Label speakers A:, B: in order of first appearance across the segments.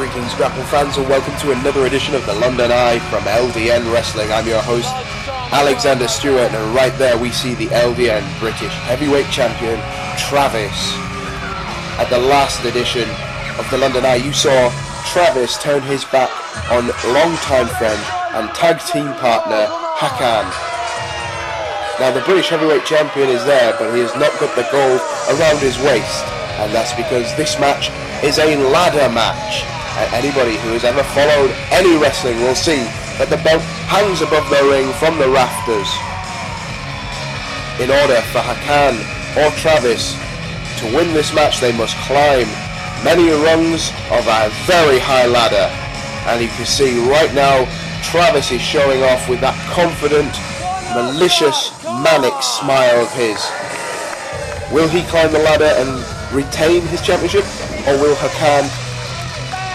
A: Greetings grapple fans and welcome to another edition of the London Eye from LDN Wrestling. I'm your host Alexander Stewart, and right there we see the LDN British Heavyweight Champion Travis. At the last edition of the London Eye you saw Travis turn his back on longtime friend and tag team partner Hakan. Now the British Heavyweight Champion is there, but he has not got the gold around his waist, and that's because this match is a ladder match. And anybody who has ever followed any wrestling will see that the belt hangs above the ring from the rafters. In order for Hakan or Travis to win this match, they must climb many rungs of a very high ladder. And you can see right now Travis is showing off with that confident, malicious, manic smile of his. Will he climb the ladder and retain his championship, or will Hakan,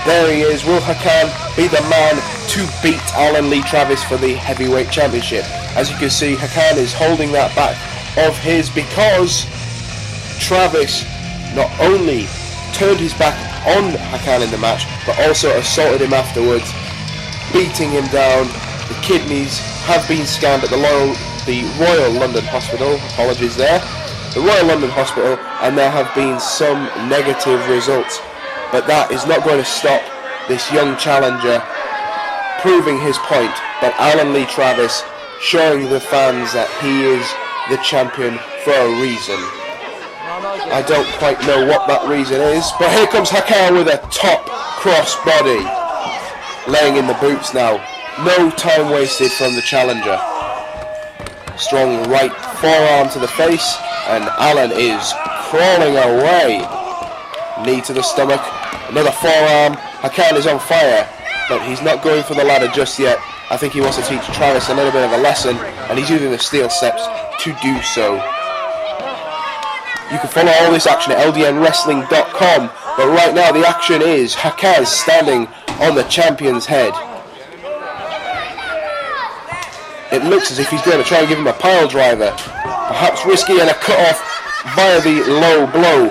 A: there he is, will Hakan be the man to beat Alan Lee Travis for the heavyweight championship? As you can see, Hakan is holding that back of his because Travis not only turned his back on Hakan in the match, but also assaulted him afterwards, beating him down. The kidneys have been scanned at the Royal London Hospital, apologies there, the Royal London Hospital, and there have been some negative results. But that is not going to stop this young challenger proving his point, but Alan Lee Travis showing the fans that he is the champion for a reason. I don't quite know what that reason is, but here comes Hakan with a top cross body, laying in the boots now. No time wasted from the challenger. Strong right forearm to the face, and Alan is crawling away. Knee to the stomach, another forearm. Hakan is on fire, but he's not going for the ladder just yet. I think he wants to teach Travis a little bit of a lesson, and he's using the steel steps to do so. You can follow all this action at ldnwrestling.com, but right now the action is Hakan standing on the champion's head. It looks as if he's going to try and give him a pile driver, perhaps risky, and a cut off via the low blow.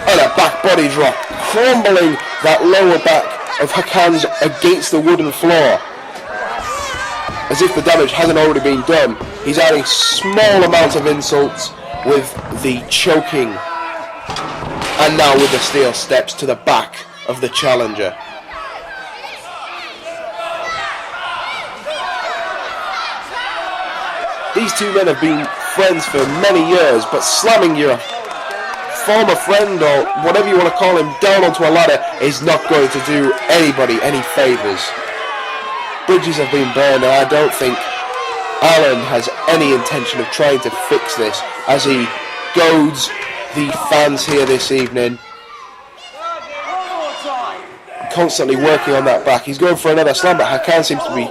A: And a back body drop, crumbling that lower back of Hakan's against the wooden floor. As if the damage hasn't already been done, he's adding small amounts of insults with the choking. And now with the steel steps to the back of the challenger. These two men have been friends for many years, but slamming your former friend, or whatever you want to call him, down onto a ladder is not going to do anybody any favours. Bridges have been burned, and I don't think Alan has any intention of trying to fix this as he goads the fans here this evening. Constantly working on that back. He's going for another slam, but Hakan seems to be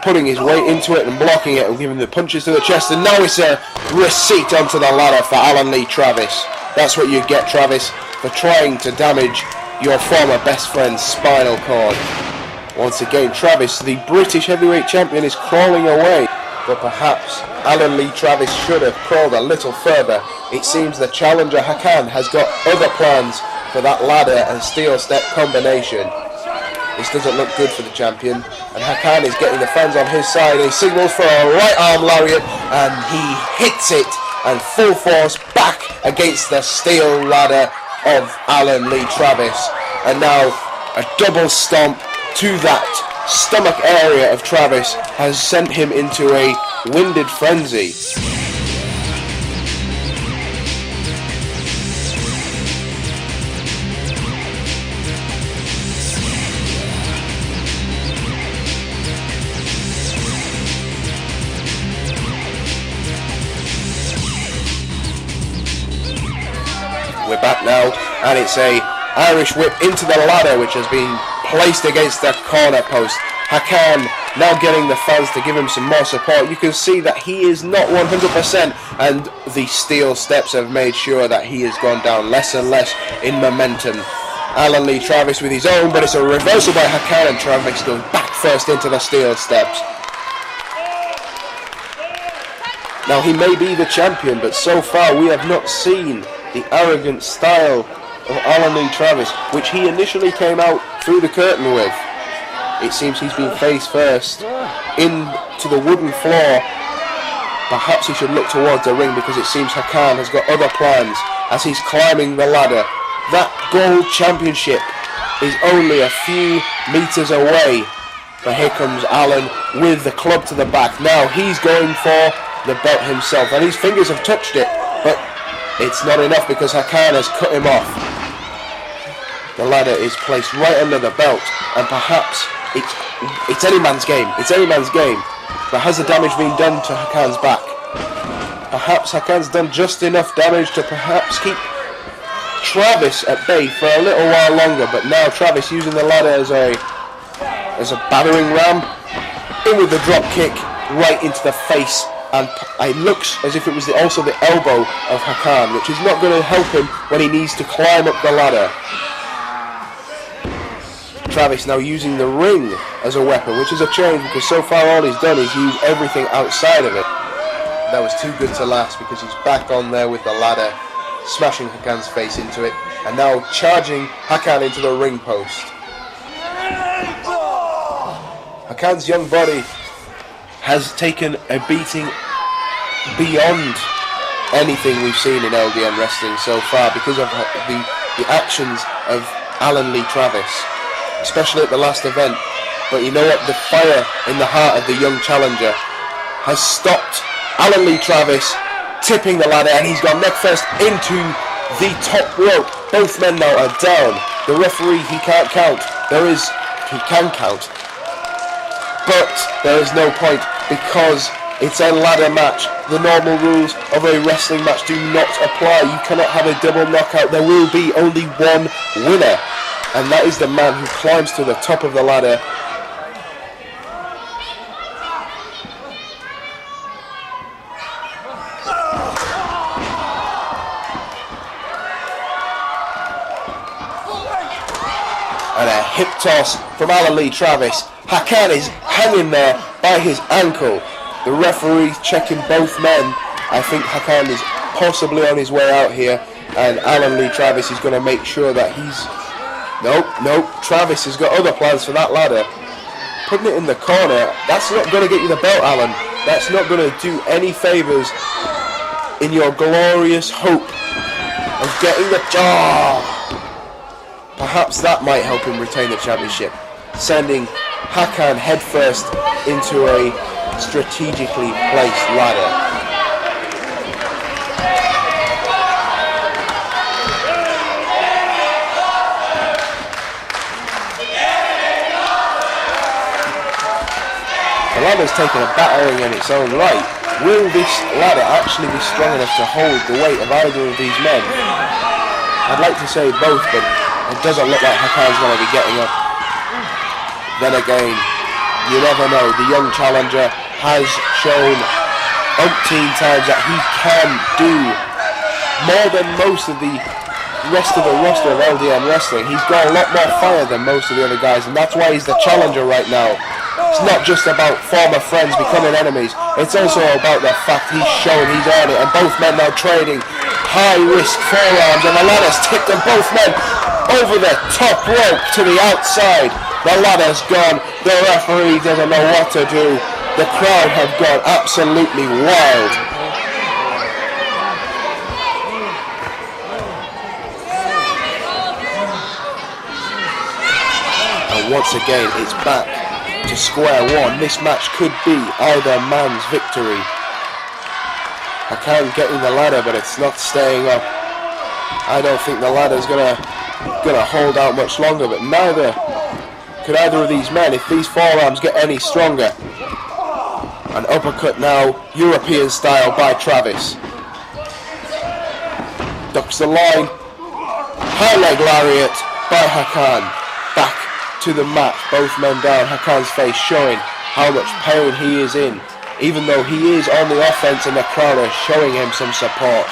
A: putting his weight into it and blocking it and giving the punches to the chest, and now it's a receipt onto the ladder for Alan Lee Travis. That's what you get, Travis, for trying to damage your former best friend's spinal cord. Once again, Travis, the British Heavyweight Champion, is crawling away, but perhaps Alan Lee Travis should have crawled a little further. It seems the challenger Hakan has got other plans for that ladder and steel step combination. This doesn't look good for the champion, and Hakan is getting the fans on his side. He signals for a right arm lariat, and he hits it and full force back against the steel ladder of Alan Lee Travis. And now a double stomp to that stomach area of Travis has sent him into a winded frenzy. We're back now, and it's a Irish whip into the ladder, which has been placed against the corner post. Hakan now getting the fans to give him some more support. You can see that he is not 100%, and the steel steps have made sure that he has gone down less and less in momentum. Alan Lee Travis with his own, but it's a reversal by Hakan, and Travis goes back first into the steel steps. Now he may be the champion, but so far we have not seen the arrogant style of Alan Lee Travis, which he initially came out through the curtain with. It seems he's been face first into the wooden floor. Perhaps he should look towards the ring, because it seems Hakan has got other plans as he's climbing the ladder. That gold championship is only a few meters away. But here comes Alan with the club to the back. Now he's going for the belt himself, and his fingers have touched it, but it's not enough because Hakan has cut him off. The ladder is placed right under the belt, and perhaps it's any man's game. It's any man's game. But has the damage been done to Hakan's back? Perhaps Hakan's done just enough damage to perhaps keep Travis at bay for a little while longer. But now Travis using the ladder as a battering ram, in with the drop kick right into the face, and it looks as if it was also the elbow of Hakan, which is not going to help him when he needs to climb up the ladder. Travis now using the ring as a weapon, which is a change, because so far all he's done is use everything outside of it. That was too good to last, because he's back on there with the ladder, smashing Hakan's face into it, and now charging Hakan into the ring post. Hakan's young body has taken a beating beyond anything we've seen in LDN wrestling so far, because of the actions of Alan Lee Travis, especially at the last event. But you know what? The fire in the heart of the young challenger has stopped Alan Lee Travis tipping the ladder, and he's gone neck first into the top rope. Both men now are down. The referee, he can't count. He can count, but there is no point, because it's a ladder match. The normal rules of a wrestling match do not apply. You cannot have a double knockout. There will be only one winner, and that is the man who climbs to the top of the ladder. And a hip toss from Alan Lee Travis. Hakan is hanging there by his ankle. The referee checking both men. I think Hakan is possibly on his way out here, and Alan Lee Travis is going to make sure that he's... Nope, Travis has got other plans for that ladder. Putting it in the corner, that's not going to get you the belt, Alan. That's not going to do any favours in your glorious hope of getting the... Perhaps that might help him retain the championship, sending Hakan headfirst into a strategically placed ladder. The ladder's taken a battering in its own right. Will this ladder actually be strong enough to hold the weight of either of these men? I'd like to say both, but it doesn't look like Hakan's going to be getting up. Then again, you never know. The young challenger has shown umpteen times that he can do more than most of the rest of the roster of LDN wrestling. He's got a lot more fire than most of the other guys, and that's why he's the challenger right now. It's not just about former friends becoming enemies. It's also about the fact he's shown he's earned it, and both men now trading high-risk forearms, and the ladder's tipped, and both men over the top rope to the outside. The ladder's gone. The referee doesn't know what to do. The crowd have gone absolutely wild. And once again, it's back to square one. This match could be either man's victory. Hakan getting the ladder, but it's not staying up. I don't think the ladder's gonna hold out much longer, but neither could either of these men if these forearms get any stronger. An uppercut now, European style by Travis. Ducks the line. High leg lariat by Hakan. Back to the mat, both men down. Hakan's face showing how much pain he is in, even though he is on the offense and the crowd are showing him some support.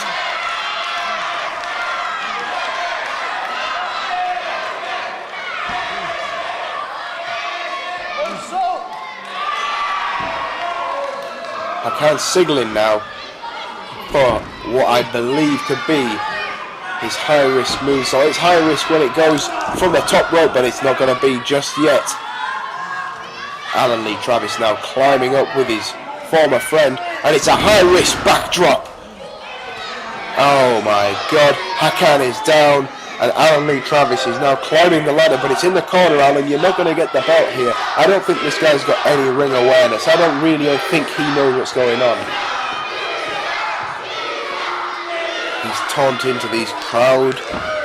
A: Hakan signaling now for what I believe could be his high-risk move. So it's high risk when it goes from the top rope, but it's not going to be just yet. Alan Lee Travis now climbing up with his former friend, and it's a high-risk backdrop. Oh my God, Hakan is down, and Alan Lee Travis is now climbing the ladder, but it's in the corner, Alan. You're not going to get the belt here. I don't think this guy's got any ring awareness. I don't really think he knows what's going on. He's taunting to these crowd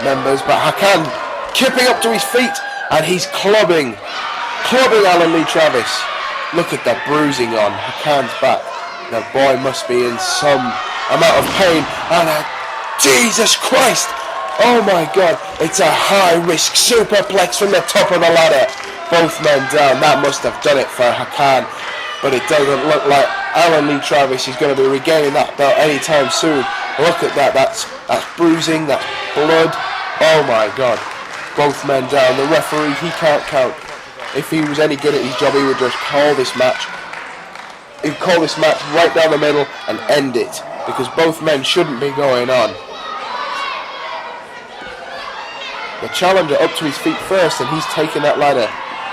A: members, but Hakan kipping up to his feet, and he's clubbing Alan Lee Travis. Look at the bruising on Hakan's back. The boy must be in some amount of pain, and Jesus Christ, oh my God, it's a high-risk superplex from the top of the ladder. Both men down. That must have done it for Hakan, but it doesn't look like Alan Lee Travis is going to be regaining that belt anytime soon. Look at that, that's bruising, that's blood. Oh my God, both men down. The referee, he can't count. If he was any good at his job, he would just call this match. He'd call this match right down the middle and end it, because both men shouldn't be going on. The challenger up to his feet first, and he's taking that ladder,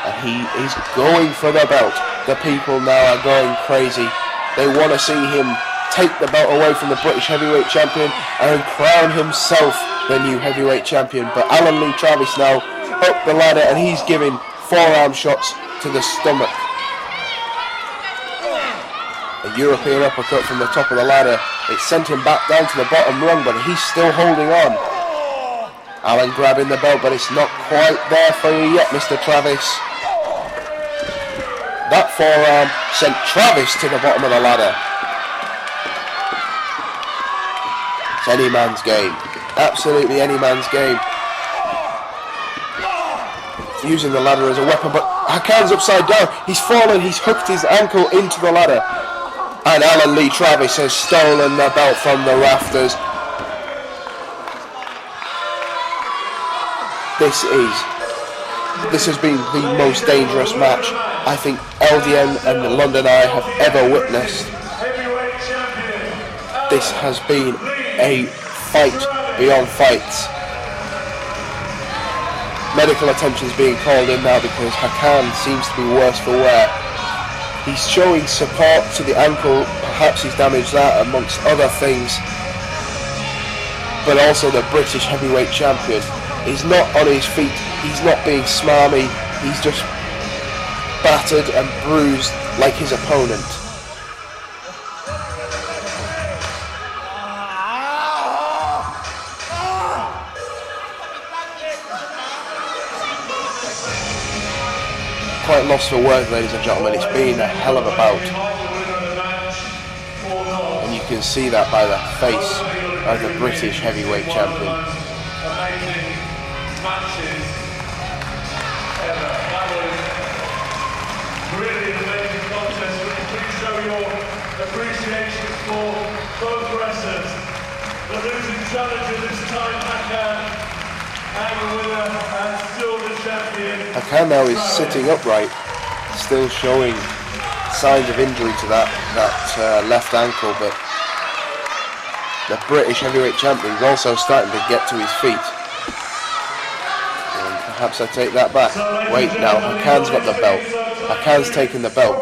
A: and he is going for the belt. The people now are going crazy. They want to see him take the belt away from the British heavyweight champion and crown himself the new heavyweight champion. But Alan Lee Travis now up the ladder, and he's giving forearm shots to the stomach. A European uppercut from the top of the ladder. It sent him back down to the bottom rung, but he's still holding on. Alan grabbing the belt, but it's not quite there for you yet, Mr. Travis. That forearm sent Travis to the bottom of the ladder. It's any man's game. Absolutely any man's game. Using the ladder as a weapon, but Hakan's upside down. He's fallen, he's hooked his ankle into the ladder. And Alan Lee Travis has stolen the belt from the rafters. This has been the most dangerous match I think LDN and the London Eye have ever witnessed. This has been a fight beyond fights. Medical attention's being called in now because Hakan seems to be worse for wear. He's showing support to the ankle, perhaps he's damaged that amongst other things. But also the British heavyweight champion is not on his feet, he's not being smarmy, he's just battered and bruised like his opponent. Quite lost for words, ladies and gentlemen. It's been a hell of a bout, and you can see that by the face of the British heavyweight champion.
B: Appreciation for both wrestlers. The losing challenger this time, Hakan, and the winner and still the champion.
A: Hakan now is sitting upright, still showing signs of injury to that left ankle, but the British heavyweight champion is also starting to get to his feet. And perhaps I take that back. Wait, now Hakan's got the belt. Hakan's taken the belt.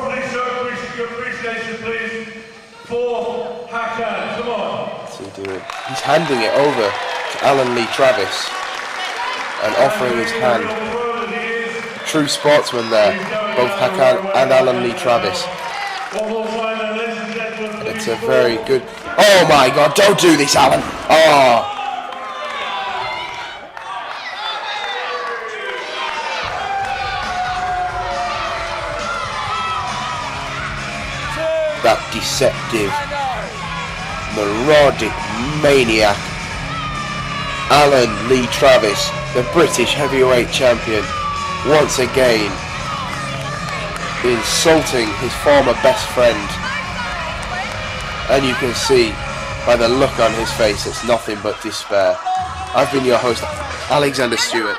A: What's he doing? He's handing it over to Alan Lee Travis and offering his hand. True sportsman there, both Hakan and Alan Lee Travis. It's a very good... Oh my God, don't do this, Alan! Oh! That deceptive, marauding maniac, Alan Lee Travis, the British heavyweight champion, once again insulting his former best friend. And you can see by the look on his face, it's nothing but despair. I've been your host, Alexander Stewart.